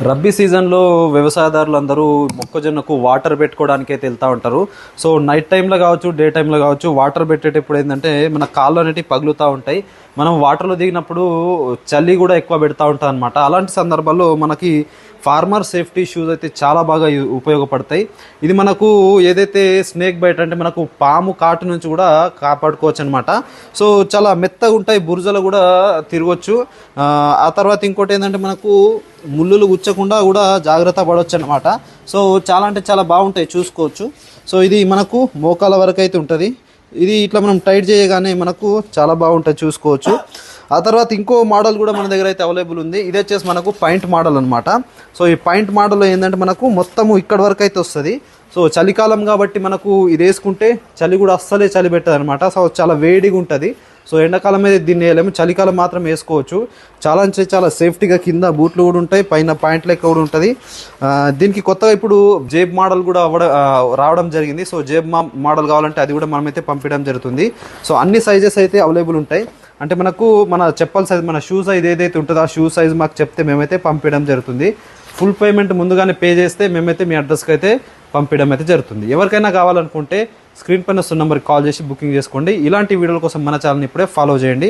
రబ్బీ సీజన్లో వ్యవసాయదారులు అందరూ మొక్కజొన్నకు వాటర్ పెట్టుకోవడానికి అయితే వెళ్తూ ఉంటారు. సో నైట్ టైంలో కావచ్చు, డే టైంలో కావచ్చు, వాటర్ పెట్టేటప్పుడు ఏంటంటే మన కాళ్ళు అనేటివి పగులుతూ ఉంటాయి. మనం వాటర్లో దిగినప్పుడు చలి కూడా ఎక్కువ పెడతా ఉంటాం అనమాట. అలాంటి సందర్భాల్లో మనకి ఫార్మర్ సేఫ్టీ షూస్ అయితే చాలా బాగా ఉపయోగపడతాయి. ఇది మనకు ఏదైతే స్నేక్ బైట్ అంటే మనకు పాము కాటు నుంచి కూడా కాపాడుకోవచ్చు అనమాట. సో చాలా మెత్తగా ఉంటాయి, బురజలు కూడా తిరగచ్చు. ఆ తర్వాత ఇంకోటి ఏంటంటే మనకు ముళ్ళులు గుచ్చకుండా కూడా జాగ్రత్త పడవచ్చు అనమాట. సో చాలా అంటే చాలా బాగుంటాయి, చూసుకోవచ్చు. సో ఇది మనకు మోకాల వరకు అయితే ఉంటుంది. ఇది ఇట్లా మనం టైట్ చేయగానే మనకు చాలా బాగుంటుంది, చూసుకోవచ్చు. ఆ తర్వాత ఇంకో మోడల్ కూడా మన దగ్గర అయితే అవైలబుల్ ఉంది. ఇది వచ్చేసి మనకు పాయింట్ మోడల్ అనమాట. సో ఈ పాయింట్ మోడల్లో ఏంటంటే మనకు మొత్తము ఇక్కడ వరకు అయితే వస్తుంది. సో చలికాలం కాబట్టి మనకు ఇది వేసుకుంటే చలి కూడా అస్సలే చలి పెట్టదు అనమాట. సో చాలా వేడిగా ఉంటుంది. సో ఎండాకాలం మీద దీన్ని వేయలేము, చలికాలం మాత్రం వేసుకోవచ్చు. చాలా అంటే చాలా సేఫ్టీగా కింద బూట్లు కూడా ఉంటాయి, పైన పాయింట్ లెక్క కూడా ఉంటుంది. దీనికి కొత్తగా ఇప్పుడు జేబ్ మోడల్ కూడా రావడం జరిగింది. సో జేబ్ మోడల్ కావాలంటే అది కూడా మనమైతే పంపించడం జరుగుతుంది. సో అన్ని సైజెస్ అయితే అవైలబుల్ ఉంటాయి. అంటే మనకు మన చెప్పల్ సైజ్, మన షూ సైజ్ ఏదైతే ఉంటుందో ఆ షూ సైజ్ మాకు చెప్తే మేమైతే పంపించడం జరుగుతుంది. ఫుల్ పేమెంట్ ముందుగానే పే చేస్తే మేమైతే మీ అడ్రస్కి అయితే పంపించడం అయితే జరుగుతుంది. ఎవరికైనా కావాలనుకుంటే స్క్రీన్ పైన వస్తున్న నెంబర్కి కాల్ చేసి బుకింగ్ చేసుకోండి. ఇలాంటి వీడియోల కోసం మన ఛానల్ని ఇప్పుడే ఫాలో చేయండి.